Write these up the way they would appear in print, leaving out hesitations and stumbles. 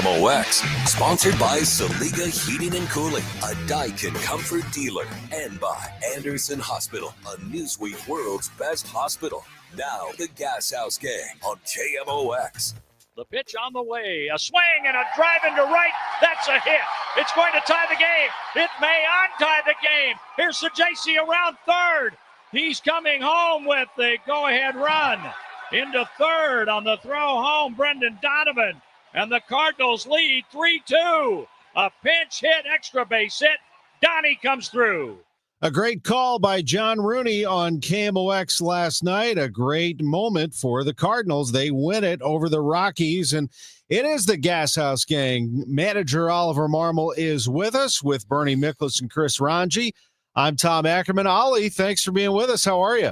MOX, sponsored by Saliga Heating and Cooling, a Daikin comfort dealer, and by Anderson Hospital, a Newsweek World's Best Hospital. Now, the Gashouse Gang on KMOX. The pitch on the way, a swing and a drive into right. That's a hit. It's going to tie the game. It may untie the game. Here's the JC around third. He's coming home with the go-ahead run into third on the throw home. Brendan Donovan. And the Cardinals lead 3-2. A pinch hit, extra base hit. Donnie comes through. A great call by John Rooney on KMOX last night. A great moment for the Cardinals. They win it over the Rockies, and it is the Gashouse Gang. Manager Oliver Marmol is with us with Bernie Miklas and Chris Ranji. I'm Tom Ackerman. Ollie, thanks for being with us. How are you?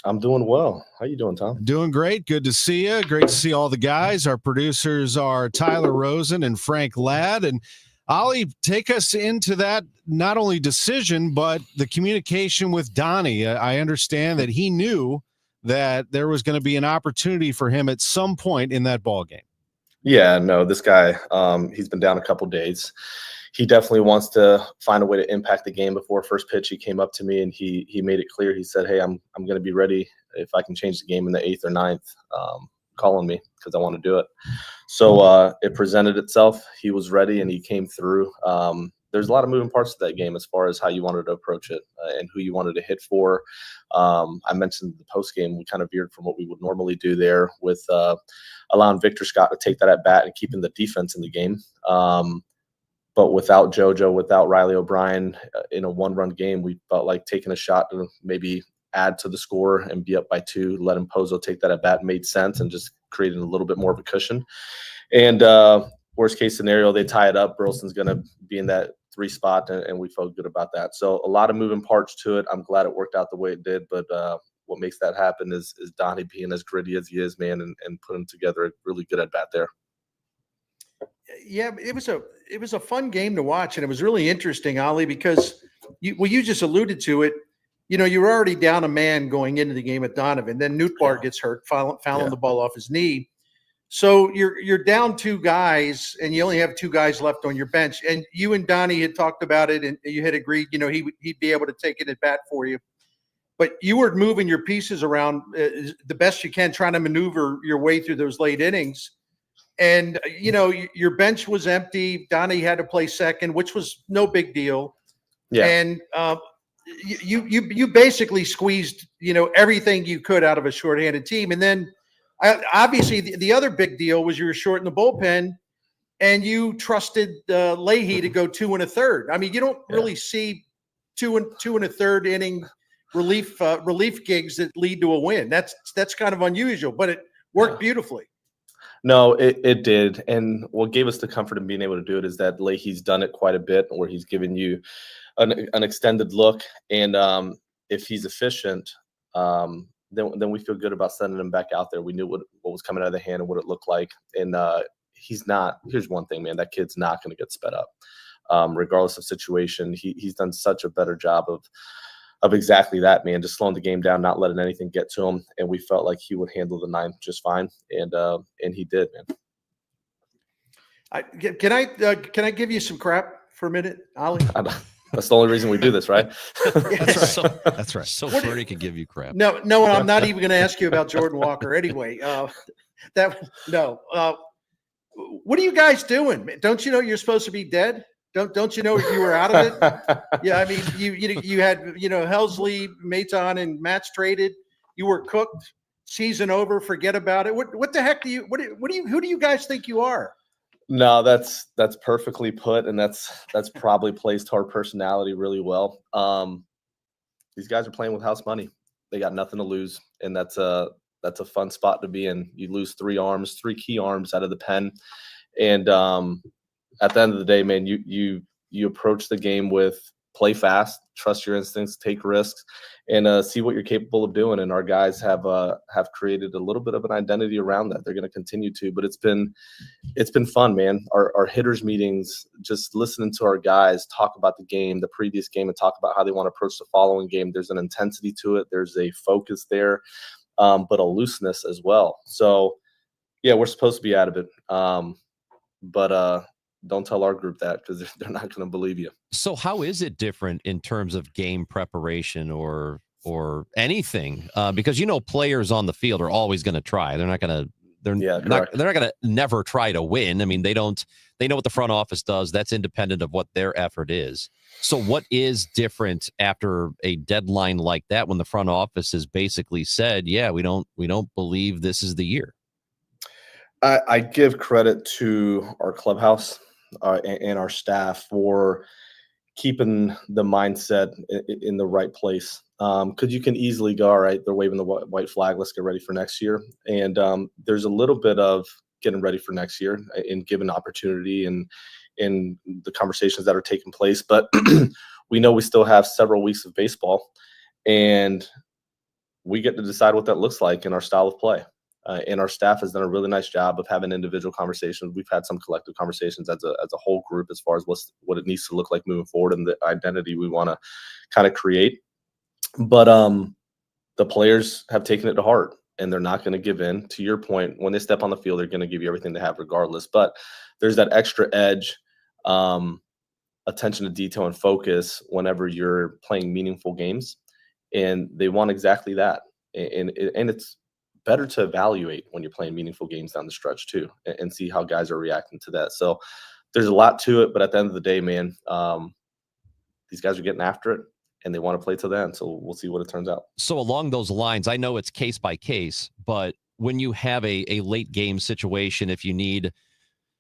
I'm doing well. How you doing, Tom? Doing great. Good to see you. Great to see all the guys. Our producers are Tyler Rosen and Frank Ladd. And Ollie, take us into that not only decision, but the communication with Donnie. I understand that he knew that there was going to be an opportunity for him at some point in that ball game. Yeah, no, this guy, he's been down a couple days. He definitely wants to find a way to impact the game. Before first pitch, he came up to me and he made it clear. He said, "Hey, I'm going to be ready if I can change the game in the 8th or 9th. Call on me because I want to do it." So it presented itself. He was ready and he came through. There's a lot of moving parts to that game as far as how you wanted to approach it and who you wanted to hit for. I mentioned the post game. We kind of veered from what we would normally do there with allowing Victor Scott to take that at bat and keeping the defense in the game. But without JoJo, without Riley O'Brien in a one-run game, we felt like taking a shot to maybe add to the score and be up by 2, letting Pozo take that at bat made sense and just creating a little bit more of a cushion. And worst case scenario, they tie it up. Burleson's going to be in that 3 spot, and we felt good about that. So a lot of moving parts to it. I'm glad it worked out the way it did, but what makes that happen is Donnie being as gritty as he is, man, and putting together a really good at bat there. Yeah, it was a fun game to watch, and it was really interesting, Ollie, because you just alluded to it. You know, you were already down a man going into the game at Donovan. Then Nootbaar gets hurt, fouling the ball off his knee. So you're down 2 guys, and you only have 2 guys left on your bench. And you and Donnie had talked about it, and you had agreed, you know, he'd be able to take it at bat for you. But you were moving your pieces around the best you can, trying to maneuver your way through those late innings. And, you know, your bench was empty. Donnie had to play second, which was no big deal. Yeah. And you basically squeezed, you know, everything you could out of a shorthanded team. And then obviously the other big deal was you were short in the bullpen and you trusted Leahy to go 2 1/3. I mean, you don't really see 2 1/3 inning relief gigs that lead to a win. That's kind of unusual, but it worked beautifully. No, it did. And what gave us the comfort of being able to do it is that Leahy's done it quite a bit, where he's given you an extended look. And if he's efficient, then we feel good about sending him back out there. We knew what was coming out of the hand and what it looked like. And he's not – here's one thing, man. That kid's not going to get sped up. Regardless of situation, he's done such a better job of exactly that, man, just slowing the game down, not letting anything get to him. And we felt like he would handle the 9th just fine. And he did, man. Can I give you some crap for a minute, Ollie? That's the only reason we do this, right? That's right. So Bernie can give you crap. No, I'm not even going to ask you about Jordan Walker anyway. What are you guys doing? Don't you know you're supposed to be dead? Don't you know you were out of it? Yeah, I mean, you had, you know, Helsley, Maton, and Matz traded. You were cooked. Season over. Forget about it. What the heck who do you guys think you are? No, that's perfectly put, and that's probably plays to our personality really well. These guys are playing with house money. They got nothing to lose, and that's a fun spot to be in. You lose 3 key arms out of the pen, and at the end of the day, man, you approach the game with play fast, trust your instincts, take risks, and see what you're capable of doing. And our guys have created a little bit of an identity around that. They're going to continue to, but it's been fun, man. Our hitters meetings, just listening to our guys talk about the game, the previous game, and talk about how they want to approach the following game. There's an intensity to it. There's a focus there, but a looseness as well. So, yeah, we're supposed to be out of it. but don't tell our group that, because they're not going to believe you. So how is it different in terms of game preparation or anything? Because players on the field are always going to try. They're not going to. They're not going to never try to win. I mean, they know what the front office does. That's independent of what their effort is. So what is different after a deadline like that, when the front office has basically said, yeah, we don't believe this is the year? I give credit to our clubhouse and our staff for keeping the mindset in the right place. Because you can easily go, all right, they're waving the white flag, let's get ready for next year. And there's a little bit of getting ready for next year and given opportunity and in the conversations that are taking place. But we know we still have several weeks of baseball, and we get to decide what that looks like in our style of play. And our staff has done a really nice job of having individual conversations. We've had some collective conversations as a whole group as far as what it needs to look like moving forward and the identity we want to kind of create. But the players have taken it to heart, and they're not going to give in. To your point, when they step on the field, they're going to give you everything they have regardless. But there's that extra edge, attention to detail and focus whenever you're playing meaningful games, and they want exactly that. And it's better to evaluate when you're playing meaningful games down the stretch too, and see how guys are reacting to that. So there's a lot to it, but at the end of the day, man, these guys are getting after it, and they want to play till the end. So we'll see what it turns out. So along those lines, I know it's case by case, but when you have a late game situation, if you need,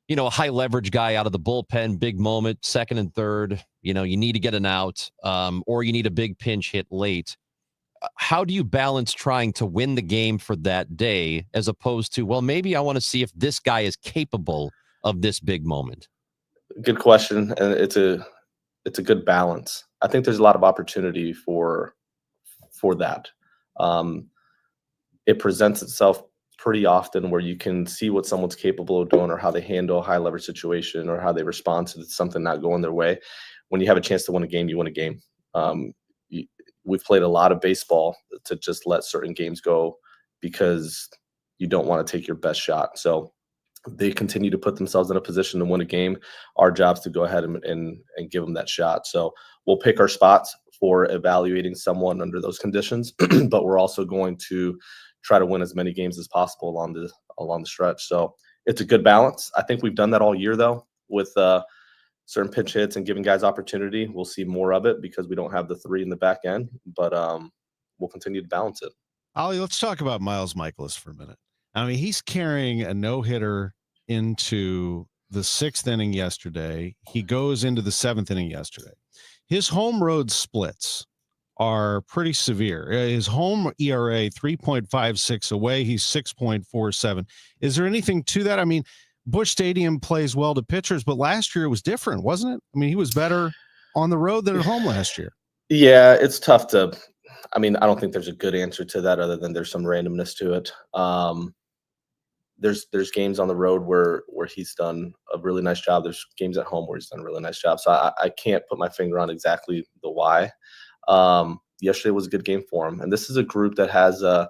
a high leverage guy out of the bullpen, big moment, second and third, you need to get an out, or you need a big pinch hit late. How do you balance trying to win the game for that day as opposed to, well, maybe I want to see if this guy is capable of this big moment? Good question. And it's a good balance. I think there's a lot of opportunity for that. It presents itself pretty often where you can see what someone's capable of doing, or how they handle a high leverage situation, or how they respond to something not going their way. When you have a chance to win a game, you win a game. We've played a lot of baseball to just let certain games go because you don't want to take your best shot. So they continue to put themselves in a position to win a game. Our job's to go ahead and give them that shot. So we'll pick our spots for evaluating someone under those conditions, but we're also going to try to win as many games as possible along the stretch. So it's a good balance. I think we've done that all year, though, with certain pitch hits and giving guys opportunity. We'll see more of it because we don't have the three in the back end, but we'll continue to balance it. Ollie, let's talk about Miles Michaelis for a minute. I mean, he's carrying a no-hitter into the 6th inning yesterday. He goes into the 7th inning yesterday. His home road splits are pretty severe. His home ERA 3.56 away. He's 6.47. Is there anything to that? I mean, Busch Stadium plays well to pitchers, but last year it was different, wasn't it? I mean, he was better on the road than at home last year. Yeah, it's tough to – I mean, I don't think there's a good answer to that other than there's some randomness to it. There's games on the road where he's done a really nice job. There's games at home where he's done a really nice job. So I can't put my finger on exactly the why. Yesterday was a good game for him. And this is a group that has a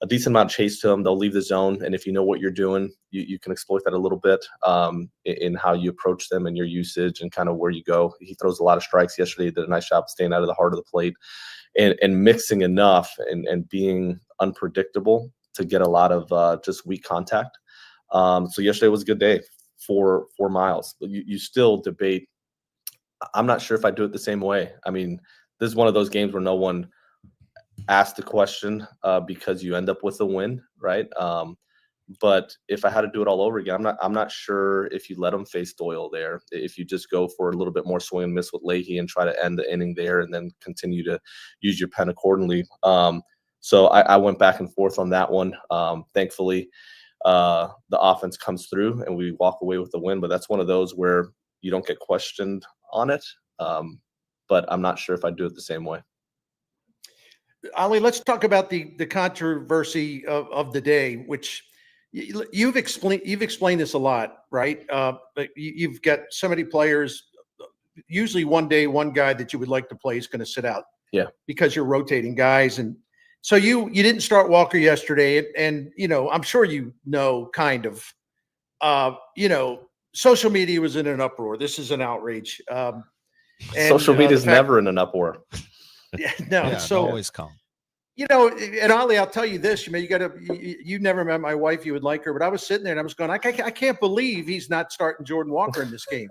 decent amount of chase to them. They'll leave the zone, and if you know what you're doing, you can exploit that a little bit in how you approach them and your usage and kind of where you go. He throws a lot of strikes yesterday. He did a nice job staying out of the heart of the plate and mixing enough and being unpredictable to get a lot of just weak contact. So yesterday was a good day for Miles. But you still debate. I'm not sure if I do it the same way. I mean, this is one of those games where no one ask the question because you end up with a win, right? But if I had to do it all over again, I'm not sure if you let him face Doyle there. If you just go for a little bit more swing and miss with Leahy and try to end the inning there and then continue to use your pen accordingly. So I went back and forth on that one. Thankfully, the offense comes through and we walk away with the win. But that's one of those where you don't get questioned on it. But I'm not sure if I do it the same way. Ollie, let's talk about the controversy of the day, which you've explained this a lot, right? But you've got so many players. Usually one day, one guy that you would like to play is going to sit out. Yeah. Because you're rotating guys. And so you didn't start Walker yesterday. And I'm sure kind of, social media was in an uproar. This is an outrage. Social media is never in an uproar. Yeah, no. Yeah, so always calm. And Ollie, I'll tell you this. You never met my wife. You would like her, but I was sitting there and I was going, I can't believe he's not starting Jordan Walker in this game.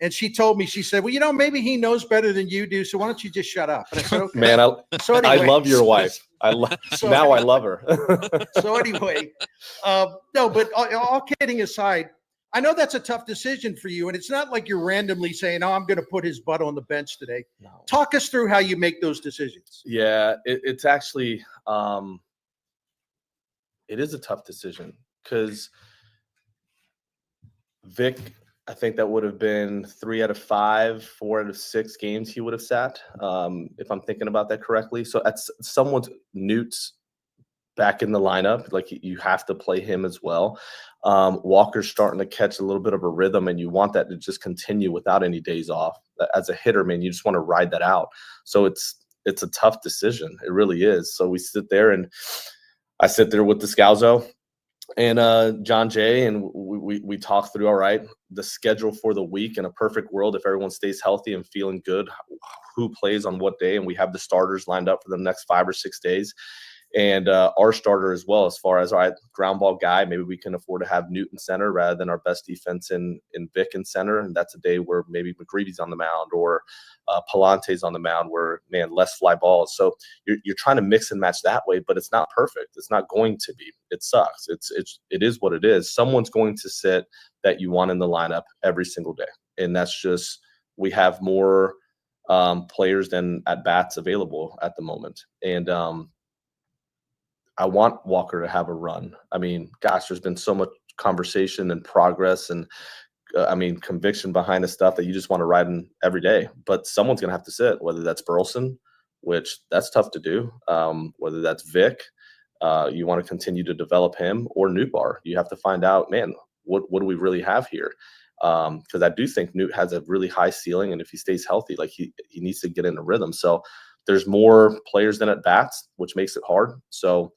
And she told me, she said, well, maybe he knows better than you do. So why don't you just shut up? And I said, okay. Man, anyway, I love your wife. Now I love her. So anyway, no, but all kidding aside, I know that's a tough decision for you. And it's not like you're randomly saying, oh, I'm going to put his butt on the bench today. No. Talk us through how you make those decisions. Yeah, it's actually, it is a tough decision because Vic, I think that would have been 3 out of 5, 4 out of 6 games he would have sat, if I'm thinking about that correctly. So that's Newt's back in the lineup. Like, you have to play him as well. Walker's starting to catch a little bit of a rhythm, and you want that to just continue without any days off. As a hitter, man, you just want to ride that out. So it's a tough decision. It really is. So we sit there, and I sit there with the Scalzo and John Jay, and we talk through, all right, the schedule for the week. In a perfect world, if everyone stays healthy and feeling good, who plays on what day, and we have the starters lined up for the next 5 or 6 days. And our starter as well, as far as, all right, ground ball guy, maybe we can afford to have Newton center rather than our best defense in Vic in center. And that's a day where maybe McGreevy's on the mound or Palante's on the mound, where, man, less fly balls. So you're trying to mix and match that way, but it's not perfect. It's not going to be. It sucks. It is what it is. Someone's going to sit that you want in the lineup every single day. And that's just, we have more players than at-bats available at the moment. And I want Walker to have a run. I mean, gosh, there's been so much conversation and progress and, conviction behind the stuff that you just want to ride in every day. But someone's going to have to sit, whether that's Burleson, which that's tough to do, whether that's Vic, you want to continue to develop him, or Newtbar. You have to find out, man, what do we really have here? Because I do think Newt has a really high ceiling, and if he stays healthy, like he needs to get in a rhythm. So there's more players than at bats, which makes it hard. So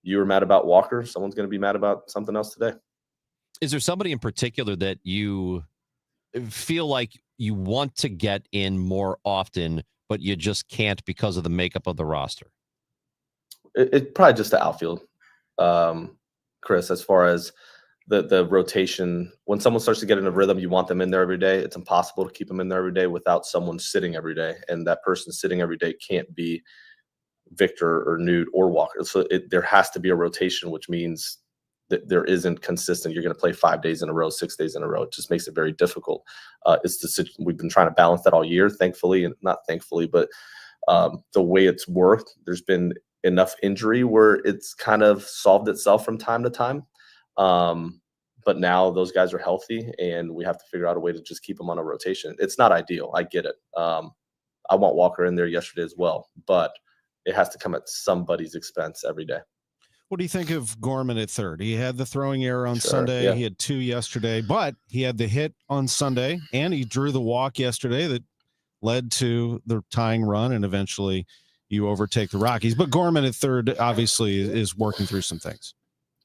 you were mad about Walker, someone's going to be mad about something else today. Is there somebody in particular that you feel like you want to get in more often, but you just can't because of the makeup of the roster? It's probably just the outfield, Chris, as far as the rotation. When someone starts to get in a rhythm, you want them in there every day. It's impossible to keep them in there every day without someone sitting every day. And that person sitting every day can't be Victor or Newt or Walker. So there has to be a rotation, which means that there isn't consistent. You're going to play 5 days in a row, 6 days in a row. It just makes it very difficult. We've been trying to balance that all year, thankfully, and not thankfully, but the way it's worked, there's been enough injury where it's kind of solved itself from time to time. But now those guys are healthy, and we have to figure out a way to just keep them on a rotation. It's not ideal. I get it. I want Walker in there yesterday as well, but it has to come at somebody's expense every day. What do you think of Gorman at third? He had the throwing error on Sunday. Yeah. He had 2 yesterday, but he had the hit on Sunday, and he drew the walk yesterday that led to the tying run, and eventually you overtake the Rockies. But Gorman at third obviously is working through some things.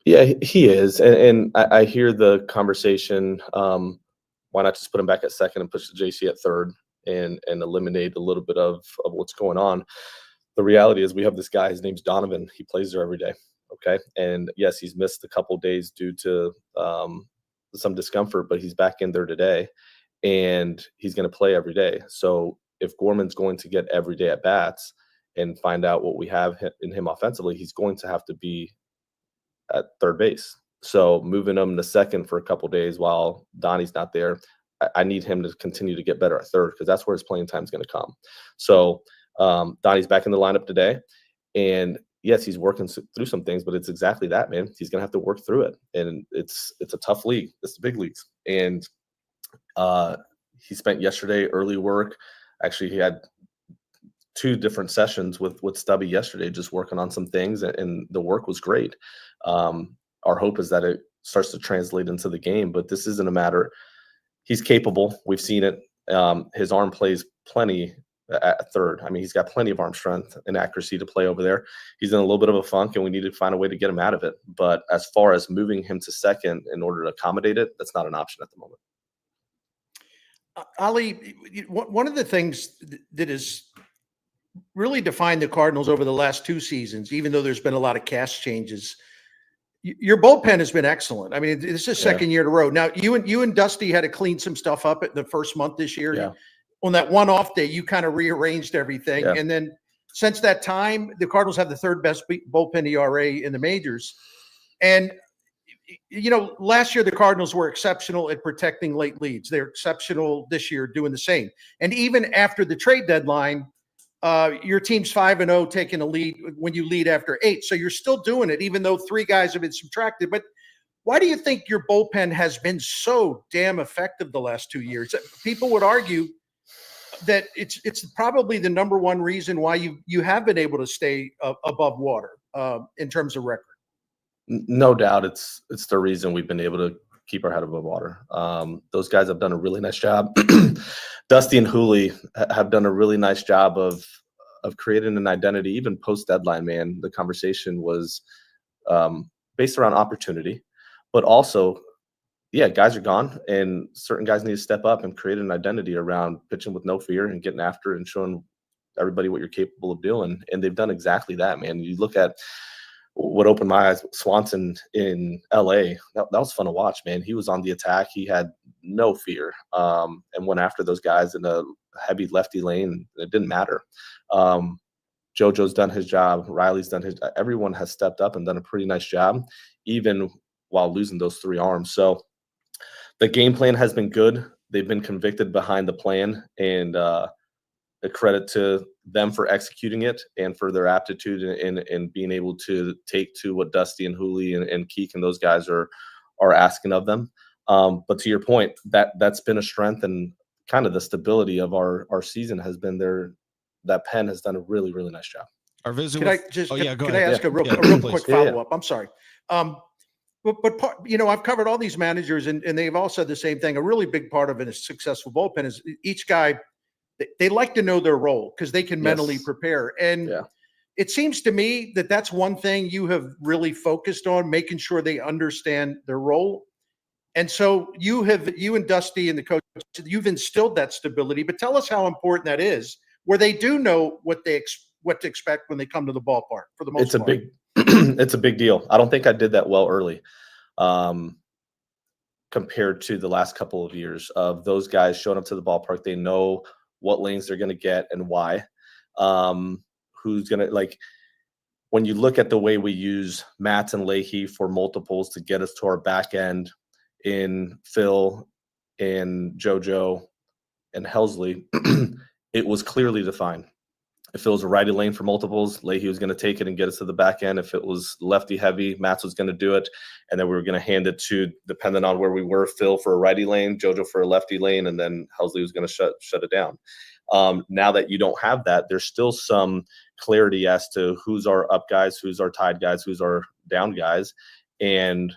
Yeah, he is. And I hear the conversation. Why not just put him back at second and push the JC at third and eliminate a little bit of what's going on? The reality is we have this guy, his name's Donovan. He plays there every day. Okay. And yes, he's missed a couple days due to some discomfort, but he's back in there today, and he's going to play every day. So if Gorman's going to get every day at bats and find out what we have in him offensively, he's going to have to be at third base. So moving him to second for a couple days while Donnie's not there, I need him to continue to get better at third, because that's where his playing time is going to come. So Donnie's back in the lineup today, and yes, he's working through some things, but it's exactly that, man. He's going to have to work through it, and it's a tough league. It's the big leagues, and he spent yesterday early work. Actually, he had 2 different sessions with Stubby yesterday, just working on some things, and the work was great. Our hope is that it starts to translate into the game, but this isn't a matter. He's capable. We've seen it. His arm plays plenty at third. I mean, he's got plenty of arm strength and accuracy to play over there. He's in a little bit of a funk, and we need to find a way to get him out of it. But as far as moving him to second in order to accommodate it, that's not an option at the moment. Ali, one of the things that has really defined the Cardinals over the last 2 seasons, even though there's been a lot of cast changes, your bullpen has been excellent. I mean, this is second year in a row. Now, you and Dusty had to clean some stuff up at the first month this year. Yeah. On that one off day, you kind of rearranged everything. Yeah. And then since that time, the Cardinals have the third best bullpen ERA in the majors. And last year the Cardinals were exceptional at protecting late leads. They're exceptional this year doing the same. And even after the trade deadline, your team's 5-0 taking a lead when you lead after 8. So you're still doing it, even though 3 guys have been subtracted. But why do you think your bullpen has been so damn effective the last 2 years? People would argue that it's probably the number one reason why you have been able to stay above water in terms of record. No doubt, it's the reason we've been able to keep our head above water. Those guys have done a really nice job. Dusty and Hooley have done a really nice job of creating an identity, even post deadline. Man, the conversation was based around opportunity, but also, guys are gone, and certain guys need to step up and create an identity around pitching with no fear and getting after it and showing everybody what you're capable of doing. And they've done exactly that, man. You look at what opened my eyes, Swanson in LA, that was fun to watch, man. He was on the attack. He had no fear and went after those guys in a heavy lefty lane. It didn't matter. JoJo's done his job. Riley's done his. Everyone has stepped up and done a pretty nice job, even while losing those 3 arms. So the game plan has been good. They've been convicted behind the plan, and a credit to them for executing it and for their aptitude and being able to take to what Dusty and Hooley and Keek and those guys are asking of them. But to your point, that's been a strength, and kind of the stability of our season has been there. That pen has done a really, really nice job. Our visit. Could I ask a real quick follow-up? I'm sorry. But I've covered all these managers, and they've all said the same thing. A really big part of a successful bullpen is each guy, they like to know their role because they can mentally prepare. And it seems to me that that's one thing you have really focused on, making sure they understand their role. And so you and Dusty and the coach, you've instilled that stability. But tell us how important that is, where they do know what to expect when they come to the ballpark. For the most part, it's a big deal. I don't think I did that well early, compared to the last couple of years of those guys showing up to the ballpark. They know what lanes they're going to get and why. Who's going to, when you look at the way we use Matz and Leahy for multiples to get us to our back end in Phil and JoJo and Helsley, it was clearly defined. If it was a righty lane for multiples, Leahy was going to take it and get us to the back end. If it was lefty heavy, Matz was going to do it. And then we were going to hand it to, depending on where we were, Phil for a righty lane, JoJo for a lefty lane, and then Helsley was going to shut it down. Now that you don't have that, there's still some clarity as to who's our up guys, who's our tied guys, who's our down guys, and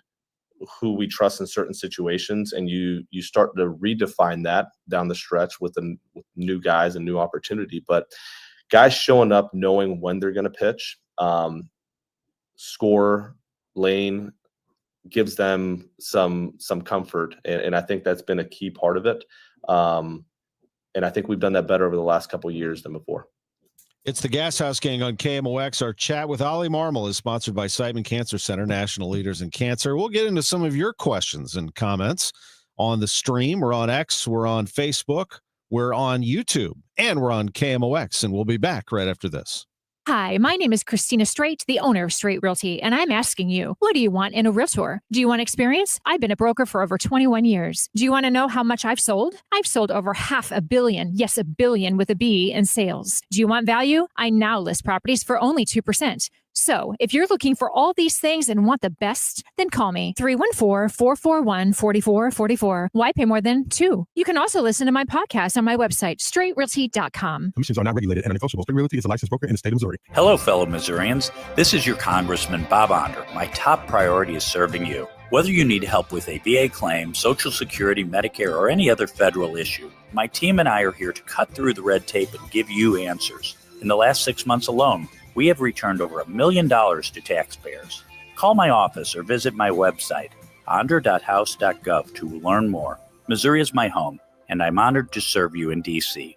who we trust in certain situations. And you start to redefine that down the stretch with new guys and new opportunity. But guys showing up knowing when they're going to pitch, score, lane, gives them some comfort. And I think that's been a key part of it. And I think we've done that better over the last couple of years than before. It's the Gashouse Gang on KMOX. Our chat with Ali Marmol is sponsored by Siteman Cancer Center, national leaders in cancer. We'll get into some of your questions and comments on the stream. We're on X, we're on Facebook, we're on YouTube, and we're on KMOX, and we'll be back right after this. Hi, my name is Christina Straight, the owner of Straight Realty, and I'm asking you, what do you want in a realtor? Do you want experience? I've been a broker for over 21 years. Do you want to know how much I've sold? I've sold over $500 million, yes, $1 billion with a B, in sales. Do you want value? I now list properties for only 2%. So if you're looking for all these things and want the best, then call me 314-441-4444. Why pay more than 2? You can also listen to my podcast on my website, straightrealty.com. Commissions are not regulated and unenforceable. Straight Realty is a licensed broker in the state of Missouri. Hello, fellow Missourians. This is your Congressman Bob Onder. My top priority is serving you. Whether you need help with a VA claim, Social Security, Medicare, or any other federal issue, my team and I are here to cut through the red tape and give you answers. In the last 6 months alone, we have returned over $1 million to taxpayers. Call my office or visit my website, onder.house.gov, to learn more. Missouri is my home, and I'm honored to serve you in D.C.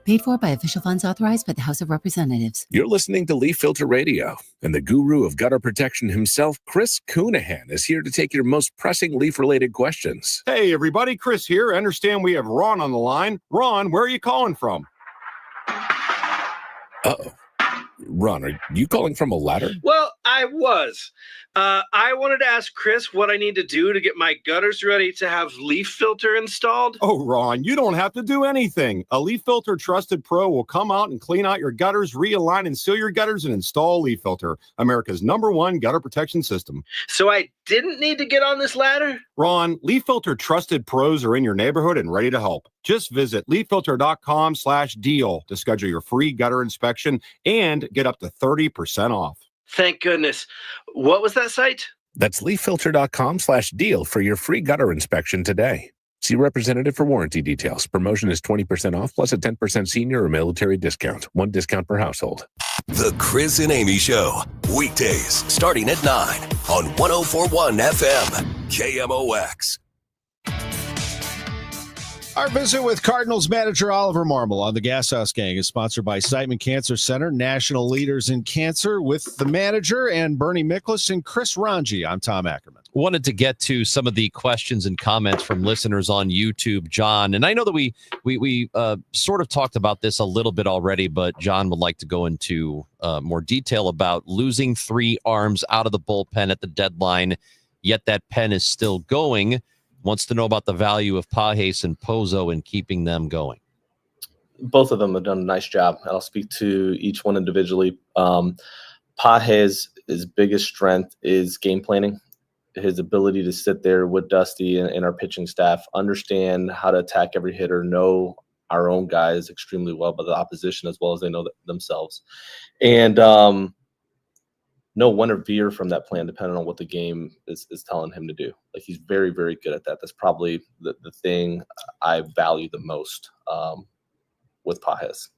Paid for by official funds authorized by the House of Representatives. You're listening to Leaf Filter Radio, and the guru of gutter protection himself, Chris Coonahan, is here to take your most pressing leaf-related questions. Hey, everybody, Chris here. I understand we have Ron on the line. Ron, where are you calling from? Uh-oh. Ron, are you calling from a ladder? Well, I was. I wanted to ask Chris what I need to do to get my gutters ready to have leaf filter installed. Oh, Ron, you don't have to do anything. A Leaf Filter Trusted Pro will come out and clean out your gutters, realign and seal your gutters, and install Leaf Filter, America's #1 gutter protection system. So I didn't need to get on this ladder? Ron, Leaf Filter Trusted Pros are in your neighborhood and ready to help. Just visit leaffilter.com/deal to schedule your free gutter inspection and get up to 30% off. Thank goodness. What was that site? That's leaffilter.com/deal for your free gutter inspection today. See representative for warranty details. Promotion is 20% off plus a 10% senior or military discount. One discount per household. The Chris and Amy Show. Weekdays starting at 9 on 104.1 FM. KMOX. Our visit with Cardinals manager Oliver Marmol on the Gashouse Gang is sponsored by Siteman Cancer Center, national leaders in cancer, with the manager and Bernie Miklas and Chris Ranji. I'm Tom Ackerman. Wanted to get to some of the questions and comments from listeners on YouTube, John. And I know that we sort of talked about this a little bit already, but John would like to go into more detail about losing 3 arms out of the bullpen at the deadline, yet that pen is still going. Wants to know about the value of Pages and Pozo in keeping them going. Both of them have done a nice job. I'll speak to each one individually. Pages' biggest strength is game planning. His ability to sit there with Dusty and our pitching staff, understand how to attack every hitter, know our own guys extremely well, but the opposition as well as they know themselves. And know when to veer from that plan depending on what the game is telling him to do. Like, he's very, very good at that. That's probably the thing I value the most with Pages.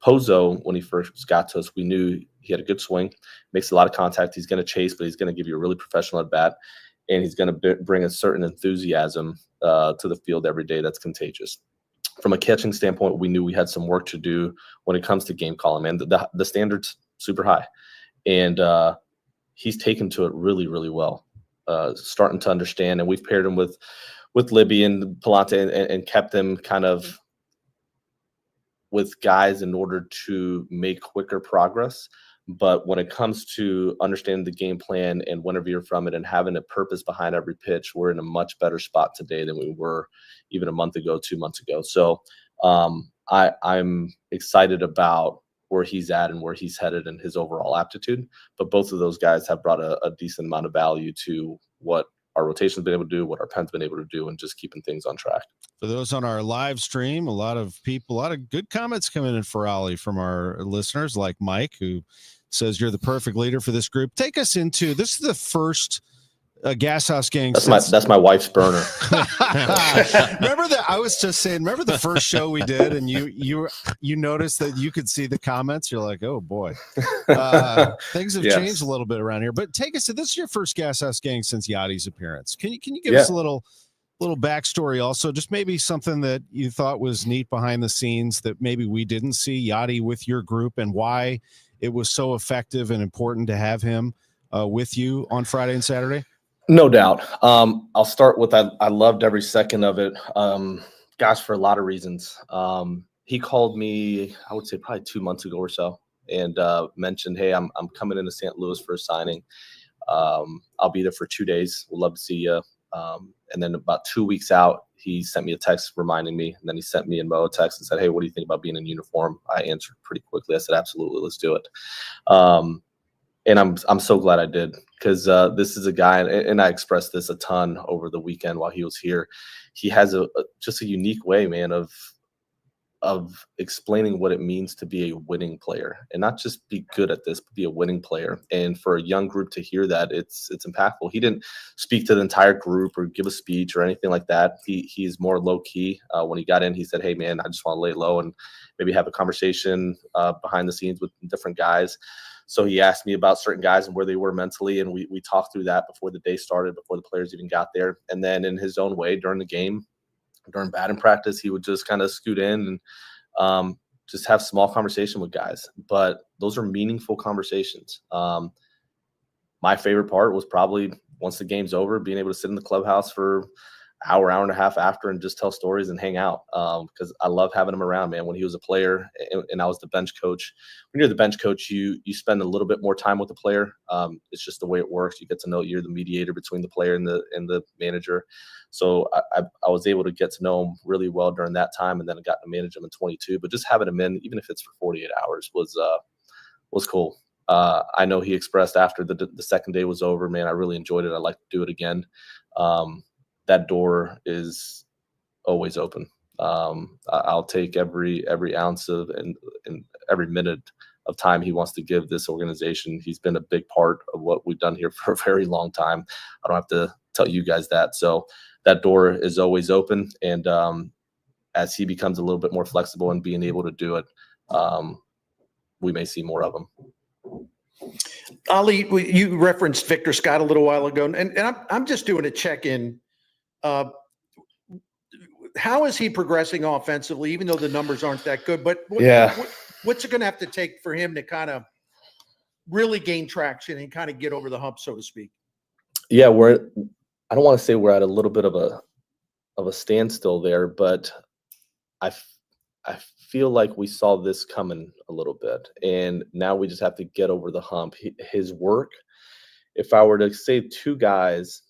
Pozo, when he first got to us, we knew he had a good swing, makes a lot of contact. He's going to chase, but he's going to give you a really professional at bat, and he's going to bring a certain enthusiasm to the field every day that's contagious. From a catching standpoint, we knew we had some work to do when it comes to game calling, man. The standard's super high. And he's taken to it really, really well, starting to understand. And we've paired him with Libby and Palante and kept him kind of with guys in order to make quicker progress. But when it comes to understanding the game plan and when to veer from it and having a purpose behind every pitch, we're in a much better spot today than we were even a month ago, 2 months ago. So I'm excited about where he's at and where he's headed and his overall aptitude. But both of those guys have brought a decent amount of value to what our rotation's been able to do, what our pen's been able to do, and just keeping things on track. For those on our live stream, a lot of good comments coming in for Ollie from our listeners, like Mike, who says you're the perfect leader for this group. Take us into, this is the first Gashouse Gang. That's my wife's burner. Remember that? I was just saying, remember the first show we did and you noticed that you could see the comments. You're like, oh boy, things have changed a little bit around here, but take us to, this is your first Gashouse Gang since Yadi's appearance. Can you give us a little backstory also, just maybe something that you thought was neat behind the scenes that maybe we didn't see, Yadi with your group, and why it was so effective and important to have him with you on Friday and Saturday? No doubt. I'll start with I loved every second of it. Gosh, for a lot of reasons. He called me, I would say probably 2 months ago or so, and mentioned, hey, I'm coming into St. Louis for a signing. I'll be there for 2 days. We'd love to see you. And then about 2 weeks out, he sent me a text reminding me, and then he sent me and Mo a text and said, hey, what do you think about being in uniform? I answered pretty quickly. I said, absolutely, let's do it. And I'm so glad I did, because this is a guy, and I expressed this a ton over the weekend while he was here. He has just a unique way, man, of explaining what it means to be a winning player, and not just be good at this, but be a winning player. And for a young group to hear that, it's impactful. He didn't speak to the entire group or give a speech or anything like that. He's more low key. When he got in, he said, hey man, I just want to lay low and maybe have a conversation behind the scenes with different guys. So he asked me about certain guys and where they were mentally, and we talked through that before the day started, before the players even got there. And then in his own way during the game, during batting practice, he would just kind of scoot in and just have small conversation with guys. But those are meaningful conversations. My favorite part was probably once the game's over, being able to sit in the clubhouse for hour and a half after and just tell stories and hang out, because I love having him around, man. When he was a player and I was the bench coach, when you're the bench coach, you spend a little bit more time with the player. It's just the way it works. You get to know you're the mediator between the player and the manager. So I was able to get to know him really well during that time, and then I got to manage him in 22. But just having him in, even if it's for 48 hours, was cool. I know he expressed after the second day was over, man, I really enjoyed it. I'd like to do it again. That door is always open. I'll take every ounce of and every minute of time he wants to give this organization. He's been a big part of what we've done here for a very long time. I don't have to tell you guys that. So that door is always open. And as he becomes a little bit more flexible and being able to do it, we may see more of him. Ali, you referenced Victor Scott a little while ago, and I'm just doing a check-in. How is he progressing offensively, even though the numbers aren't that good? But what's it going to have to take for him to kind of really gain traction and kind of get over the hump, so to speak? Yeah, I don't want to say we're at a little bit of a standstill there, but I feel like we saw this coming a little bit, and now we just have to get over the hump. His work, if I were to say two guys,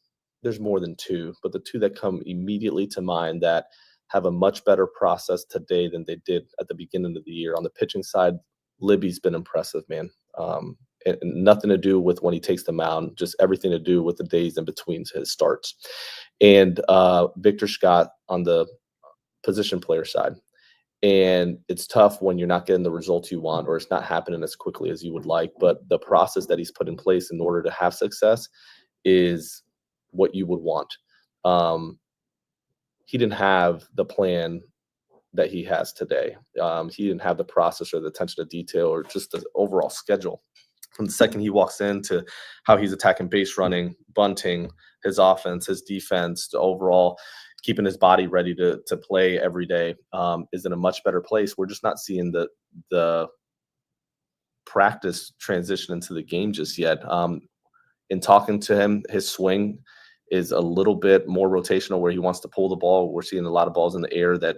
there's more than two, but the two that come immediately to mind that have a much better process today than they did at the beginning of the year. On the pitching side, Libby's been impressive, man. And nothing to do with when he takes the mound, just everything to do with the days in between his starts. And Victor Scott on the position player side. And it's tough when you're not getting the results you want, or it's not happening as quickly as you would like. But the process that he's put in place in order to have success is what you would want. He didn't have the plan that he has today. He didn't have the process or the attention to detail or just the overall schedule. From the second he walks into how he's attacking base running, bunting, his offense, his defense, the overall keeping his body ready to play every day, is in a much better place. We're just not seeing the practice transition into the game just yet. In talking to him, his swing is a little bit more rotational where he wants to pull the ball. We're seeing a lot of balls in the air that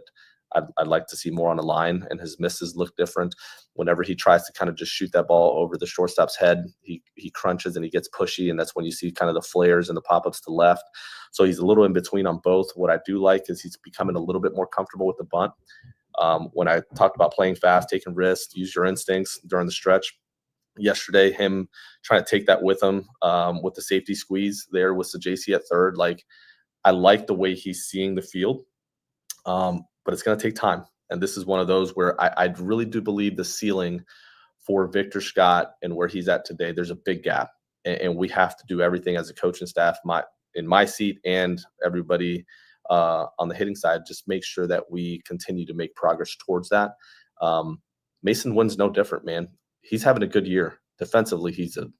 I'd like to see more on the line, and his misses look different. Whenever he tries to kind of just shoot that ball over the shortstop's head, he crunches and he gets pushy, and that's when you see kind of the flares and the pop-ups to left. So he's a little in between on both. What I do like is he's becoming a little bit more comfortable with the bunt. When I talked about playing fast, taking risks, use your instincts during the stretch, yesterday, him trying to take that with him with the safety squeeze there with JC at third. Like, I like the way he's seeing the field, but it's going to take time. And this is one of those where I really do believe the ceiling for Victor Scott and where he's at today, there's a big gap. And we have to do everything as a coaching staff, in my seat and everybody on the hitting side, just make sure that we continue to make progress towards that. Mason Wynn's no different, man. He's having a good year. Defensively, he's an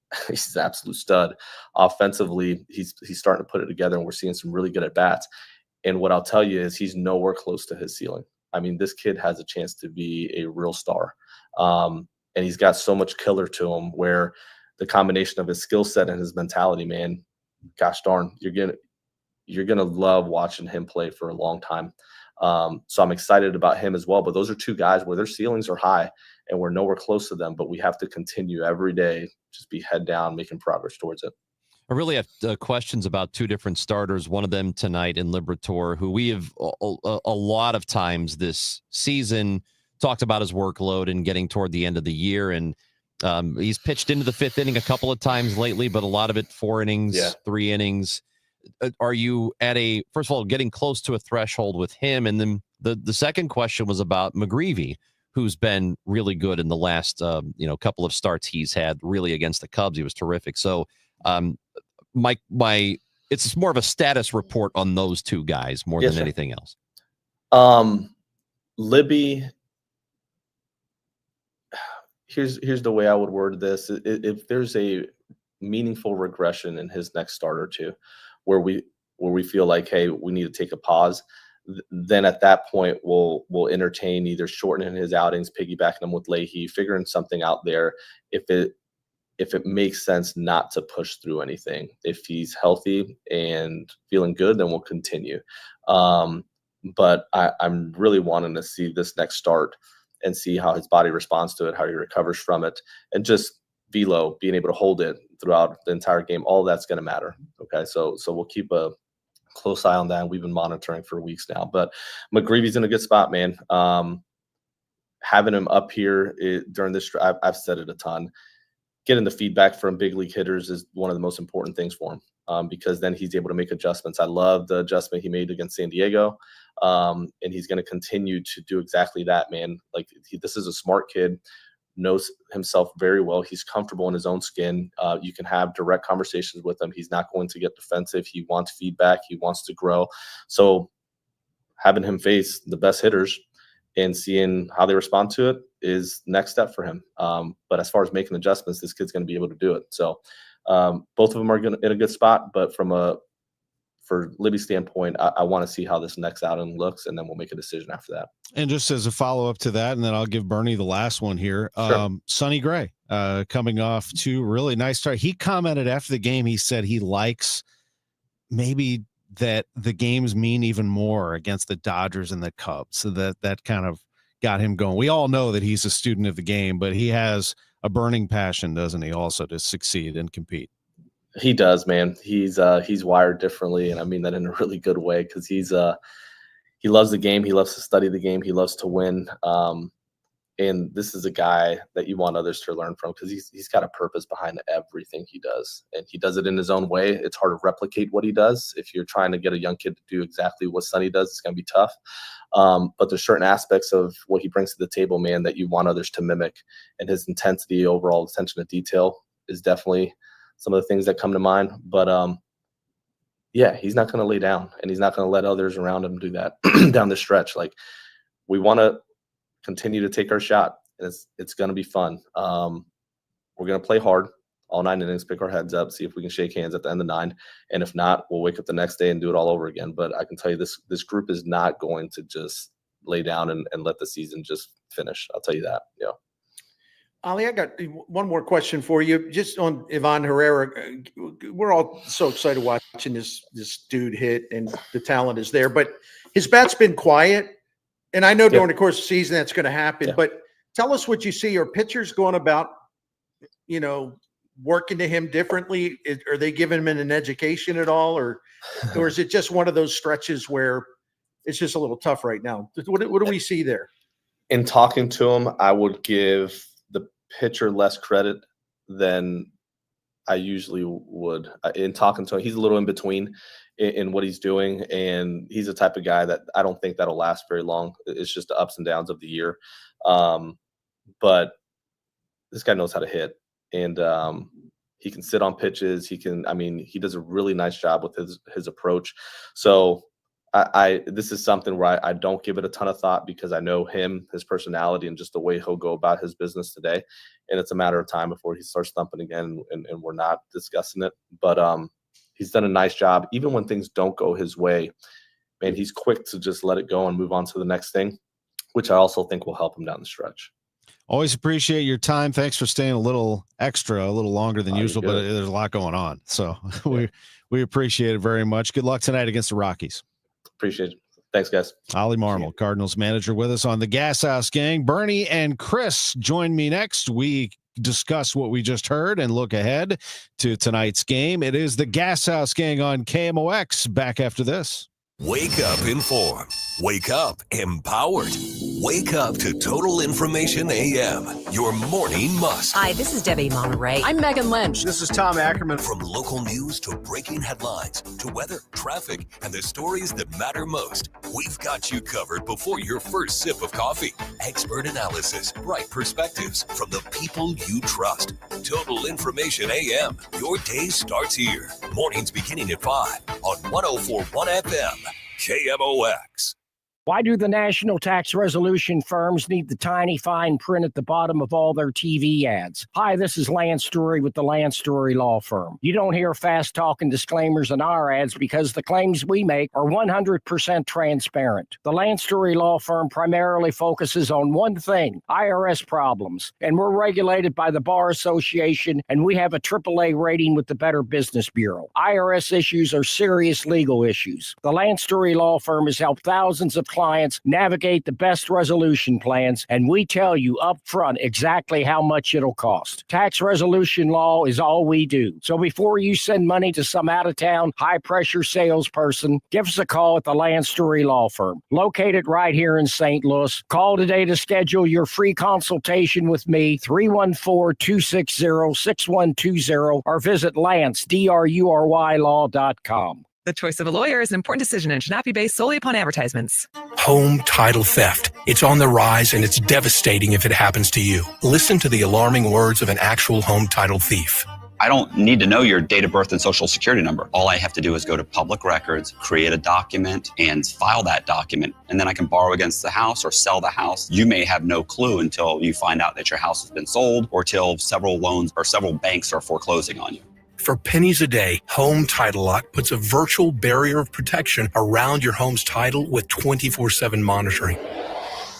absolute stud. Offensively, he's starting to put it together, and we're seeing some really good at-bats. And what I'll tell you is he's nowhere close to his ceiling. I mean, this kid has a chance to be a real star. And he's got so much killer to him where the combination of his skill set and his mentality, man, gosh darn, you're gonna love watching him play for a long time. So I'm excited about him as well. But those are two guys where their ceilings are high and we're nowhere close to them, but we have to continue every day, just be head down, making progress towards it. I really have questions about two different starters. One of them tonight in Liberatore, who we have a lot of times this season talked about his workload and getting toward the end of the year. And he's pitched into the fifth inning a couple of times lately, but a lot of it 4 innings, 3 innings. Are you at first of all, getting close to a threshold with him? And then the second question was about McGreevy, who's been really good in the last couple of starts he's had, really against the Cubs. He was terrific. So it's more of a status report on those two guys more than anything else. Libby, here's the way I would word this. If there's a meaningful regression in his next start or two, where we feel like, hey, we need to take a pause, then at that point we'll entertain either shortening his outings, piggybacking him with Leahy, figuring something out there if it makes sense not to push through anything. If he's healthy and feeling good, then we'll continue. But I'm really wanting to see this next start and see how his body responds to it, how he recovers from it, and just velo, being able to hold it throughout the entire game. All that's going to matter. Okay, so we'll keep a close eye on that. We've been monitoring for weeks now. But McGreevy's in a good spot, man. Having him up here during this, I've said it a ton. Getting the feedback from big league hitters is one of the most important things for him, because then he's able to make adjustments. I love the adjustment he made against San Diego, and he's going to continue to do exactly that, man. Like, this is a smart kid, knows himself very well. He's comfortable in his own skin. You can have direct conversations with him. He's not going to get defensive. He wants feedback. He wants to grow. So having him face the best hitters and seeing how they respond to it is next step for him. But as far as making adjustments, this kid's going to be able to do it. So both of them are in a good spot. But for Libby's standpoint, I want to see how this next outing looks, and then we'll make a decision after that. And just as a follow-up to that, and then I'll give Bernie the last one here. Sure. Sonny Gray coming off two really nice start. He commented after the game, he said he likes maybe that the games mean even more against the Dodgers and the Cubs. So that kind of got him going. We all know that he's a student of the game, but he has a burning passion, doesn't he, also to succeed and compete? He does, man. He's wired differently, and I mean that in a really good way, because he loves the game. He loves to study the game. He loves to win. And this is a guy that you want others to learn from, because he's got a purpose behind everything he does, and he does it in his own way. It's hard to replicate what he does. If you're trying to get a young kid to do exactly what Sonny does, it's going to be tough. But there's certain aspects of what he brings to the table, man, that you want others to mimic. And his intensity, overall attention to detail is definitely some of the things that come to mind. But yeah, he's not going to lay down, and he's not going to let others around him do that down the stretch. Like, we want to continue to take our shot, and it's going to be fun. We're going to play hard all 9 innings, pick our heads up, see if we can shake hands at the end of 9. And if not, we'll wake up the next day and do it all over again. But I can tell you this group is not going to just lay down and let the season just finish. I'll tell you that. Yeah. Ali, I got one more question for you, just on Ivan Herrera. We're all so excited watching this dude hit, and the talent is there, but his bat's been quiet. And I know during the course of the season that's going to happen, but tell us what you see. Are pitchers going about, working to him differently? Are they giving him an education at all? Or is it just one of those stretches where it's just a little tough right now? What do we see there? In talking to him, I would give the pitcher less credit than I usually would. In talking to him, he's a little in between in what he's doing, and he's the type of guy that I don't think that'll last very long. It's just the ups and downs of the year. But this guy knows how to hit, and he can sit on pitches. He does a really nice job with his approach. So this is something where I don't give it a ton of thought, because I know him, his personality, and just the way he'll go about his business today. And it's a matter of time before he starts thumping again, and we're not discussing it. But he's done a nice job. Even when things don't go his way, man, he's quick to just let it go and move on to the next thing, which I also think will help him down the stretch. Always appreciate your time. Thanks for staying a little longer than usual, but there's a lot going on. So we appreciate it very much. Good luck tonight against the Rockies. Appreciate it. Thanks, guys. Ollie Marmol, Cardinals manager, with us on the Gashouse Gang. Bernie and Chris join me next. We discuss what we just heard and look ahead to tonight's game. It is the Gashouse Gang on KMOX. Back after this. Wake up informed. Wake up empowered. Wake up to Total Information AM, your morning must. Hi, this is Debbie Monterey. I'm Megan Lynch. This is Tom Ackerman. From local news to breaking headlines to weather, traffic, and the stories that matter most, we've got you covered before your first sip of coffee. Expert analysis, bright perspectives from the people you trust. Total Information AM, your day starts here. Mornings beginning at 5 on 104.1 FM. KMOX. Why do the national tax resolution firms need the tiny fine print at the bottom of all their TV ads? Hi, this is Lance Story with the Lance Story Law Firm. You don't hear fast-talking disclaimers in our ads because the claims we make are 100% transparent. The Lance Story Law Firm primarily focuses on one thing, IRS problems, and we're regulated by the Bar Association, and we have a AAA rating with the Better Business Bureau. IRS issues are serious legal issues. The Lance Story Law Firm has helped thousands of clients navigate the best resolution plans, and we tell you up front exactly how much it'll cost. Tax resolution law is all we do. So before you send money to some out-of-town, high-pressure salesperson, give us a call at the Lance Story Law Firm, located right here in St. Louis. Call today to schedule your free consultation with me, 314-260-6120, or visit LanceDruryLaw.com. The choice of a lawyer is an important decision and should not be based solely upon advertisements. Home title theft. It's on the rise, and it's devastating if it happens to you. Listen to the alarming words of an actual home title thief. I don't need to know your date of birth and social security number. All I have to do is go to public records, create a document, and file that document. And then I can borrow against the house or sell the house. You may have no clue until you find out that your house has been sold or till several loans or several banks are foreclosing on you. For pennies a day, Home Title Lock puts a virtual barrier of protection around your home's title with 24/7 monitoring.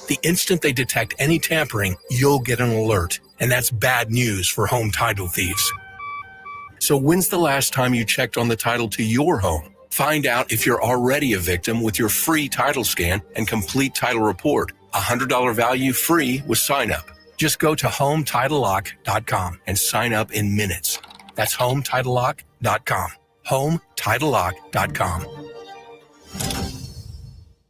The instant they detect any tampering, you'll get an alert, and that's bad news for home title thieves. So when's the last time you checked on the title to your home? Find out if you're already a victim with your free title scan and complete title report. $100 value free with sign up. Just go to HomeTitleLock.com and sign up in minutes. That's HomeTitleLock.com. HomeTitleLock.com.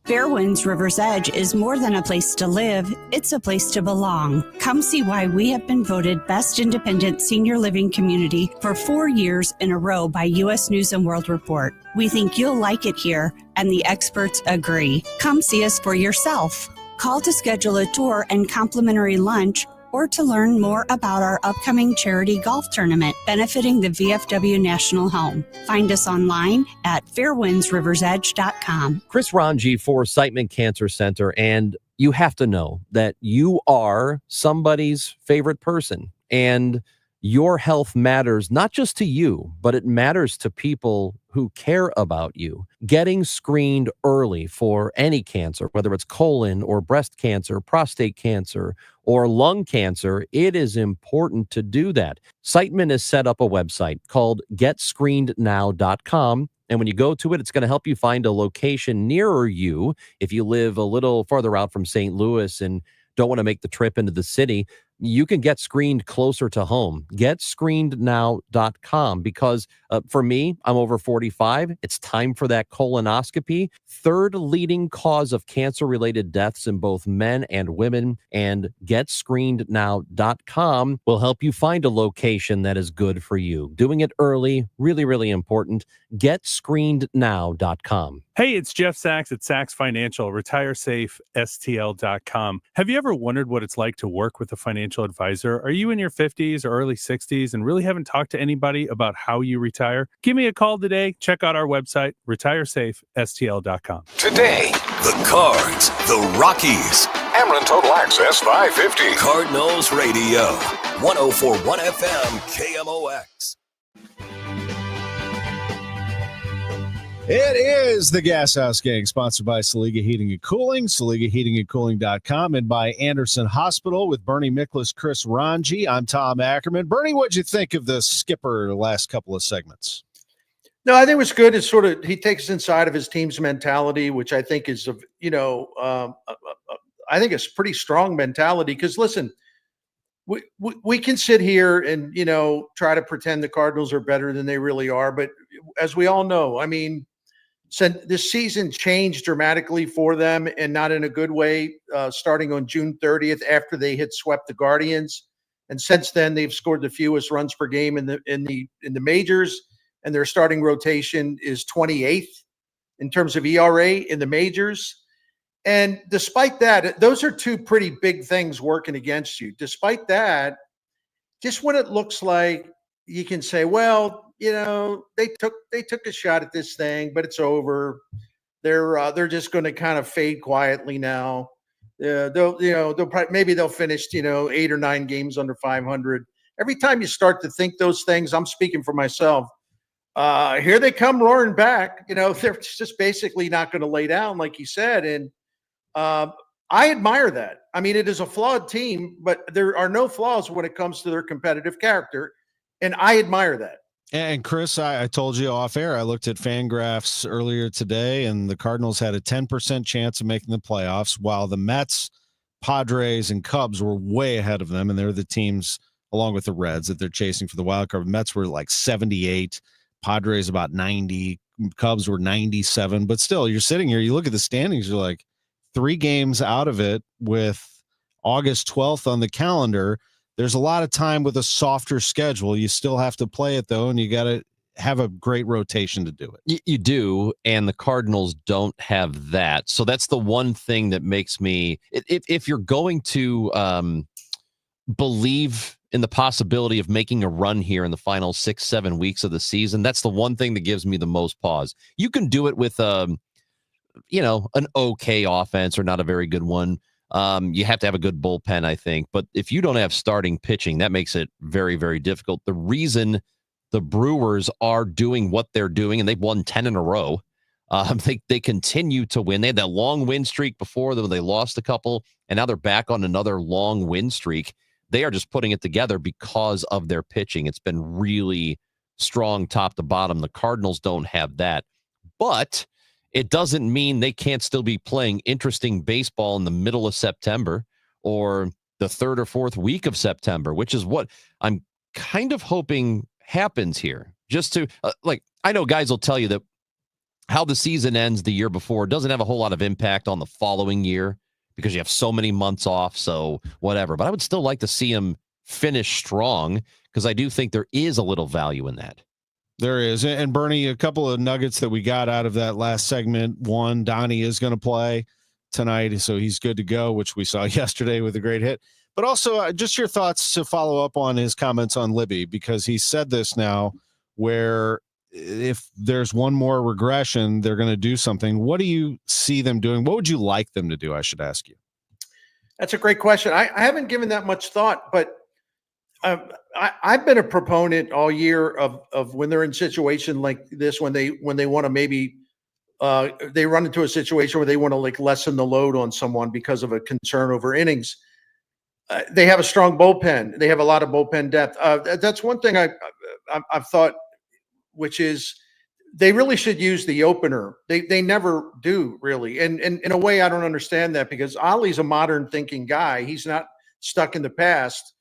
Fairwinds River's Edge is more than a place to live, it's a place to belong. Come see why we have been voted Best Independent Senior Living Community for 4 years in a row by U.S. News & World Report. We think you'll like it here, and the experts agree. Come see us for yourself. Call to schedule a tour and complimentary lunch, or to learn more about our upcoming charity golf tournament benefiting the VFW National Home. Find us online at fairwindsriversedge.com. Chris Ranji for Siteman Cancer Center, and you have to know that you are somebody's favorite person, and your health matters not just to you, but it matters to people who care about you. Getting screened early for any cancer, whether it's colon or breast cancer, prostate cancer, or lung cancer, it is important to do that. Siteman has set up a website called GetScreenedNow.com. And when you go to it, it's going to help you find a location nearer you. If you live a little farther out from St. Louis and don't want to make the trip into the city, you can get screened closer to home. GetScreenedNow.com, because for me, I'm over 45. It's time for that colonoscopy. Third leading cause of cancer-related deaths in both men and women. And GetScreenedNow.com will help you find a location that is good for you. Doing it early, really, really important. GetScreenedNow.com. Hey, it's Jeff Sachs at Sachs Financial, RetireSafeSTL.com. Have you ever wondered what it's like to work with a financial advisor? Are you in your 50s or early 60s and really haven't talked to anybody about how you retire? Give me a call today. Check out our website, RetireSafeSTL.com. Today, the Cards, the Rockies. Ameren Total Access 550. Cardinals Radio, 104.1 FM, KMOX. It is the Gashouse Gang, sponsored by Saliga Heating and Cooling, SaligaHeatingandCooling.com, and by Anderson Hospital with Bernie Miklas, Chris Ranji. I'm Tom Ackerman. Bernie, what'd you think of the skipper the last couple of segments? No, I think it was good. It's sort of, he takes us inside of his team's mentality, which I think is, I think it's pretty strong mentality. Because listen, we can sit here and, try to pretend the Cardinals are better than they really are. But as we all know, I mean, since this season changed dramatically for them, and not in a good way, starting on June 30th after they had swept the Guardians. And since then, they've scored the fewest runs per game in the majors, and their starting rotation is 28th in terms of ERA in the majors. And despite that, those are two pretty big things working against you. Despite that, just when it looks like you can say, well, they took a shot at this thing, but it's over. They're just going to kind of fade quietly now. Maybe they'll finish 8 or 9 games under 500. Every time you start to think those things, I'm speaking for myself. Here they come roaring back. They're just basically not going to lay down, like you said, and I admire that. I mean, it is a flawed team, but there are no flaws when it comes to their competitive character, and I admire that. And Chris, I told you off air, I looked at Fangraphs earlier today, and the Cardinals had a 10% chance of making the playoffs, while the Mets, Padres, and Cubs were way ahead of them, and they're the teams, along with the Reds, that they're chasing for the wild card. Mets were like 78, Padres about 90, Cubs were 97, but still, you're sitting here, you look at the standings, you're like 3 games out of it with August 12th on the calendar. There's a lot of time with a softer schedule. You still have to play it, though, and you got to have a great rotation to do it. You do, and the Cardinals don't have that. So that's the one thing that makes me, if you're going to believe in the possibility of making a run here in the final 6-7 weeks of the season, that's the one thing that gives me the most pause. You can do it with, an okay offense or not a very good one. You have to have a good bullpen, I think. But if you don't have starting pitching, that makes it very, very difficult. The reason the Brewers are doing what they're doing, and they've won 10 in a row, they continue to win. They had that long win streak before them. They lost a couple, and now they're back on another long win streak. They are just putting it together because of their pitching. It's been really strong top to bottom. The Cardinals don't have that. But it doesn't mean they can't still be playing interesting baseball in the middle of September or the 3rd or 4th week of September, which is what I'm kind of hoping happens here. Just to, I know guys will tell you that how the season ends the year before doesn't have a whole lot of impact on the following year because you have so many months off, so whatever. But I would still like to see them finish strong because I do think there is a little value in that. There is. And Bernie, a couple of nuggets that we got out of that last segment. One, Donnie is going to play tonight, so he's good to go, which we saw yesterday with a great hit. But also just your thoughts to follow up on his comments on Libby, because he said this now where if there's one more regression, they're going to do something. What do you see them doing? What would you like them to do? I should ask you. That's a great question. I haven't given that much thought, but I've been a proponent all year of when they're in a situation like this, when they want to maybe they run into a situation where they want to lessen the load on someone because of a concern over innings. They have a strong bullpen. They have a lot of bullpen depth. That's one thing I've thought, which is they really should use the opener. They never do really, and in a way I don't understand that because Ollie's a modern thinking guy. He's not stuck in the past.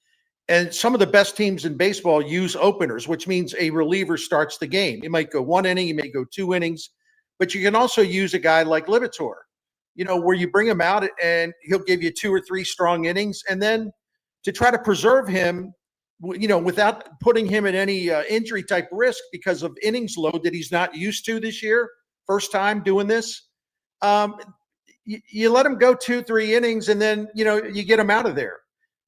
And some of the best teams in baseball use openers, which means a reliever starts the game. It might go 1 inning, it may go 2 innings, but you can also use a guy like Libator, where you bring him out and he'll give you 2 or 3 strong innings. And then to try to preserve him, without putting him at any injury type risk because of innings load that he's not used to this year, first time doing this, you let him go 2-3 innings and then, you get him out of there.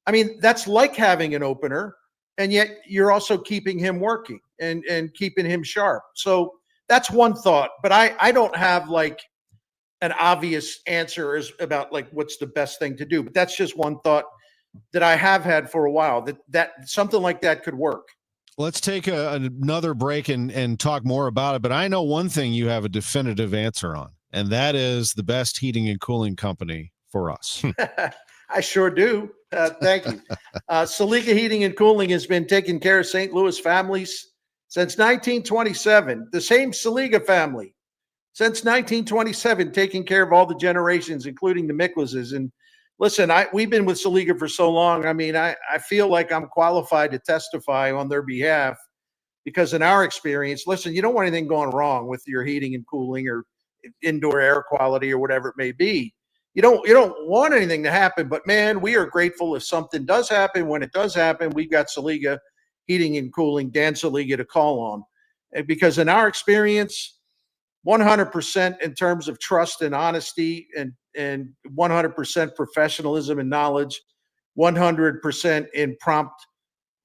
I mean, that's like having an opener, and yet you're also keeping him working and keeping him sharp. So that's one thought, but I don't have an obvious answer about what's the best thing to do. But that's just one thought that I have had for a while, that something like that could work. Let's take another break and talk more about it. But I know one thing you have a definitive answer on, and that is the best heating and cooling company for us. I sure do. Thank you. Saliga Heating and Cooling has been taking care of St. Louis families since 1927. The same Saliga family since 1927, taking care of all the generations, including the Mickleses. And listen, we've been with Saliga for so long. I mean, I feel like I'm qualified to testify on their behalf because in our experience, listen, you don't want anything going wrong with your heating and cooling or indoor air quality or whatever it may be. You don't want anything to happen, but man, we are grateful if something does happen. When it does happen, we've got Saliga Heating and Cooling, Dan Saliga, to call on. And because in our experience, 100% in terms of trust and honesty and 100% professionalism and knowledge, 100% in prompt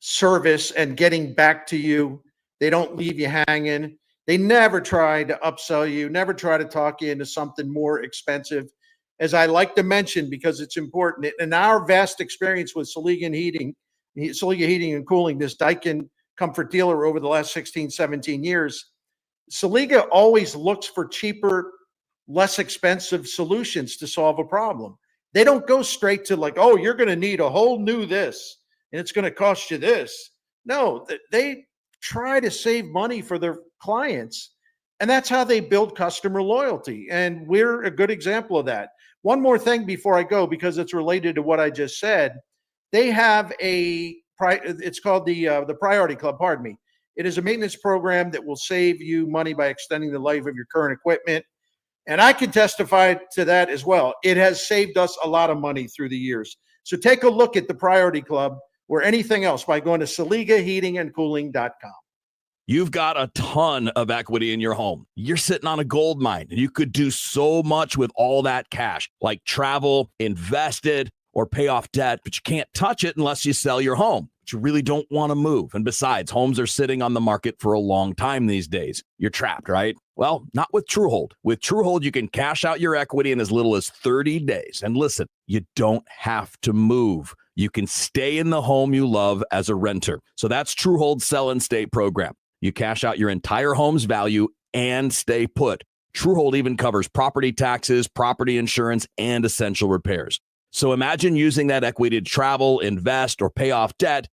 service and getting back to you. They don't leave you hanging. They never try to upsell you, never try to talk you into something more expensive. As I like to mention, because it's important, in our vast experience with Saliga Heating and Cooling, this Daikin comfort dealer over the last 16, 17 years, Saliga always looks for cheaper, less expensive solutions to solve a problem. They don't go straight to like, oh, you're going to need a whole new this, and it's going to cost you this. No, they try to save money for their clients, and that's how they build customer loyalty. And we're a good example of that. One more thing before I go, because it's related to what I just said. They have it's called the Priority Club, pardon me. It is a maintenance program that will save you money by extending the life of your current equipment. And I can testify to that as well. It has saved us a lot of money through the years. So take a look at the Priority Club or anything else by going to SaligaHeatingandCooling.com. You've got a ton of equity in your home. You're sitting on a gold mine, and you could do so much with all that cash, like travel, invest it, or pay off debt, but you can't touch it unless you sell your home. But you really don't want to move. And besides, homes are sitting on the market for a long time these days. You're trapped, right? Well, not with TrueHold. With TrueHold, you can cash out your equity in as little as 30 days. And listen, you don't have to move. You can stay in the home you love as a renter. So that's TrueHold's Sell and Stay program. You cash out your entire home's value and stay put. TrueHold even covers property taxes, property insurance, and essential repairs. So imagine using that equity to travel, invest, or pay off debt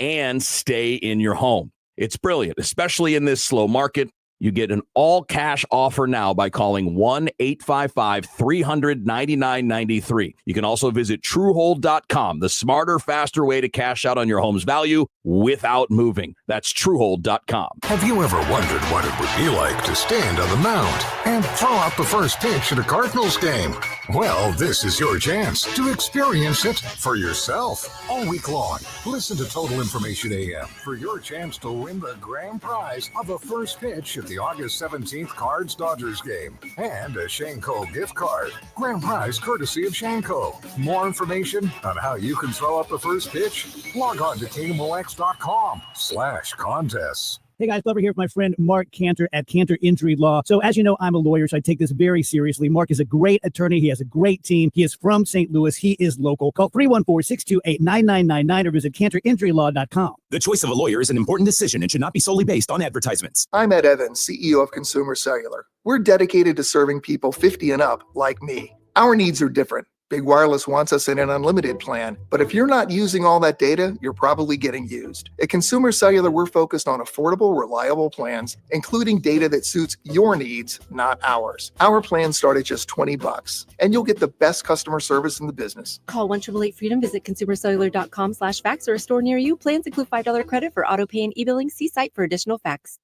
and stay in your home. It's brilliant, especially in this slow market. You get an all-cash offer now by calling 1-855-300-9993. You can also visit TrueHold.com, the smarter, faster way to cash out on your home's value without moving. That's TrueHold.com. Have you ever wondered what it would be like to stand on the mound and throw out the first pitch at a Cardinals game? Well, this is your chance to experience it for yourself all week long. Listen to Total Information AM for your chance to win the grand prize of a first pitch at the August 17th Cards-Dodgers game and a Shanco gift card. Grand prize courtesy of Shanco. More information on how you can throw out the first pitch? Log on to KMOX.com/contests. Hey guys, Glover here with my friend Mark Cantor at Cantor Injury Law. So as you know, I'm a lawyer, so I take this very seriously. Mark is a great attorney. He has a great team. He is from St. Louis. He is local. Call 314-628-9999 or visit CantorInjuryLaw.com. The choice of a lawyer is an important decision and should not be solely based on advertisements. I'm Ed Evans, CEO of Consumer Cellular. We're dedicated to serving people 50 and up like me. Our needs are different. Big Wireless wants us in an unlimited plan, but if you're not using all that data, you're probably getting used. At Consumer Cellular, we're focused on affordable, reliable plans, including data that suits your needs, not ours. Our plans start at just $20, and you'll get the best customer service in the business. Call 1-888-FREEDOM, visit consumercellular.com/fax or a store near you. Plans include $5 credit for auto pay and e-billing. See site for additional facts.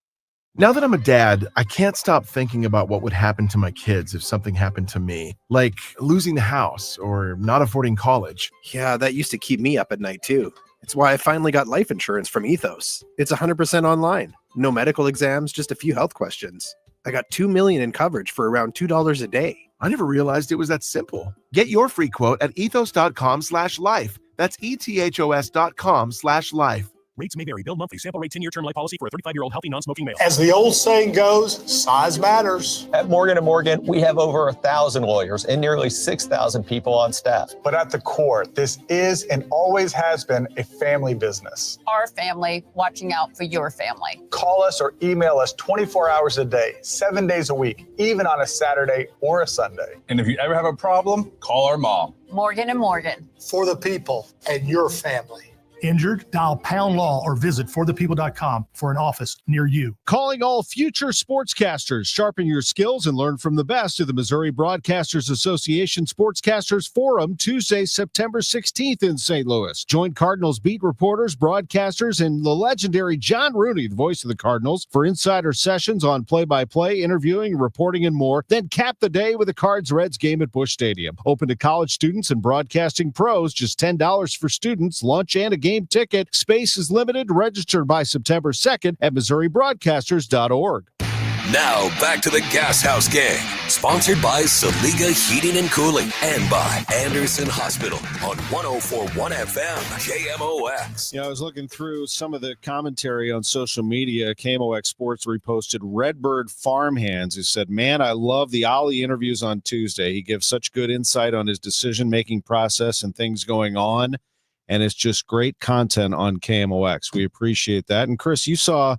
Now that I'm a dad, I can't stop thinking about what would happen to my kids if something happened to me, like losing the house or not affording college. Yeah, that used to keep me up at night too. It's why I finally got life insurance from Ethos. It's 100% online. No medical exams, just a few health questions. I got $2 million in coverage for around $2 a day. I never realized it was that simple. Get your free quote at ethos.com/life. That's ethos.com/life. Rates may vary. Bill monthly. Sample rate 10-year term life policy for a 35-year-old healthy non-smoking male. As the old saying goes, size matters. At Morgan & Morgan, we have over 1,000 lawyers and nearly 6,000 people on staff. But at the core, this is and always has been a family business. Our family watching out for your family. Call us or email us 24 hours a day, 7 days a week, even on a Saturday or a Sunday. And if you ever have a problem, call our mom. Morgan & Morgan. For the people and your family. Injured? Dial Pound Law or visit forthepeople.com for an office near you. Calling all future sportscasters. Sharpen your skills and learn from the best of the Missouri Broadcasters Association Sportscasters Forum Tuesday, September 16th in St. Louis. Join Cardinals beat reporters, broadcasters, and the legendary John Rooney, the voice of the Cardinals, for insider sessions on play-by-play, interviewing, reporting, and more. Then cap the day with a Cards-Reds game at Busch Stadium. Open to college students and broadcasting pros. Just $10 for students, lunch, and a game ticket. Space is limited. Register by September 2nd at MissouriBroadcasters.org. Now back to the Gashouse Gang, sponsored by Saliga Heating and Cooling and by Anderson Hospital on 104.1 FM KMOX. Yeah, I was looking through some of the commentary on social media. KMOX Sports reposted Redbird Farmhands, who said, "Man, I love the Ollie interviews on Tuesday. He gives such good insight on his decision-making process and things going on, and it's just great content on KMOX. We appreciate that." And Chris, you saw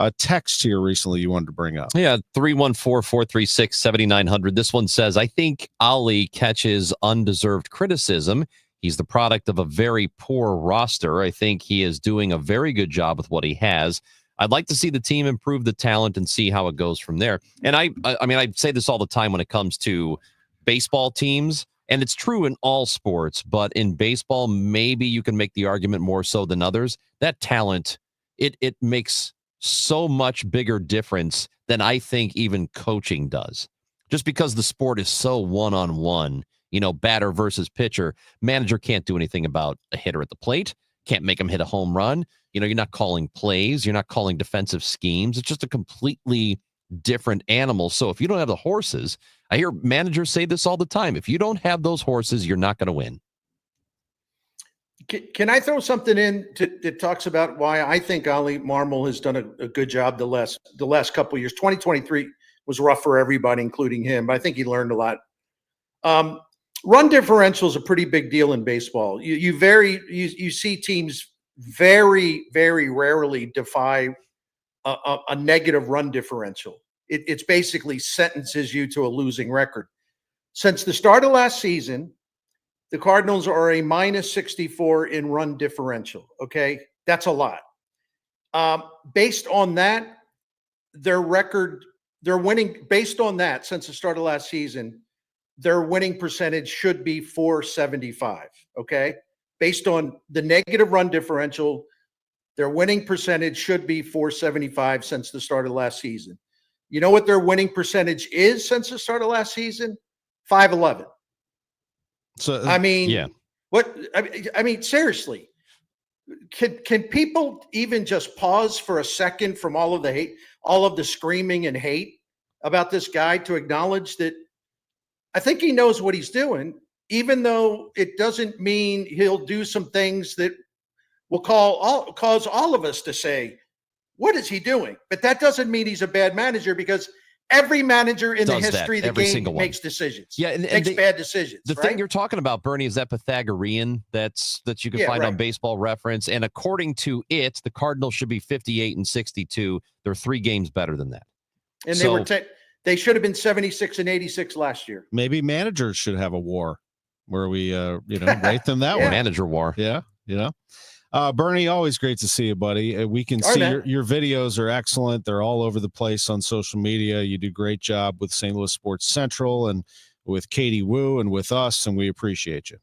a text here recently you wanted to bring up. Yeah, 314-436-7900. This one says, I think Ali catches undeserved criticism. He's the product of a very poor roster. I think he is doing a very good job with what he has. I'd like to see the team improve the talent and see how it goes from there. And I mean, I say this all the time when it comes to baseball teams, and it's true in all sports, but in baseball, maybe you can make the argument more so than others. That talent, it makes so much bigger difference than I think even coaching does. Just because the sport is so one-on-one, batter versus pitcher, manager can't do anything about a hitter at the plate, can't make him hit a home run. You're not calling plays, you're not calling defensive schemes. It's just a completely different animal. So if you don't have the horses, I hear managers say this all the time, if you don't have those horses, you're not going to win. Can I throw something in that talks about why I think Ollie Marmol has done a good job the last couple of years? 2023 was rough for everybody, including him, but I think he learned a lot. Run differential is a pretty big deal in baseball. You see teams very, very rarely defy a negative run differential. It's basically sentences you to a losing record. Since the start of last season, the Cardinals are a minus 64 in run differential. Okay. That's a lot. Based on that, their record, they're winning based on that since the start of last season, their winning percentage should be 475. Okay. Based on the negative run differential, their winning percentage should be 475 since the start of last season. You know what their winning percentage is since the start of last season? 511. So I mean, yeah. I mean, seriously, can people even just pause for a second from all of the hate, all of the screaming and hate about this guy to acknowledge that I think he knows what he's doing, even though it doesn't mean he'll do some things that will cause all of us to say, what is he doing? But that doesn't mean he's a bad manager, because every manager in the history of the game makes decisions. Yeah, and makes bad decisions. The thing you're talking about, Bernie, is that Pythagorean that you can find on Baseball Reference. And according to it, the Cardinals should be 58-62. They're 3 games better than that. And they should have been 76-86 last year. Maybe managers should have a war where we rate them that way. Manager war. Yeah, Bernie, always great to see you, buddy. We can see your videos are excellent. They're all over the place on social media. You do a great job with St. Louis Sports Central and with Katie Wu and with us, and we appreciate you.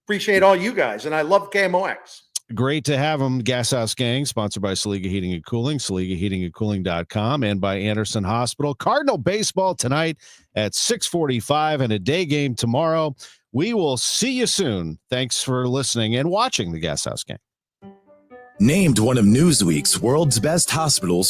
Appreciate all you guys, and I love KMOX. Great to have them. Gashouse Gang, sponsored by Saliga Heating and Cooling, SaligaHeatingandCooling.com, and by Anderson Hospital. Cardinal baseball tonight at 6:45 and a day game tomorrow. We will see you soon. Thanks for listening and watching the Gashouse Gang. Named one of Newsweek's world's best hospitals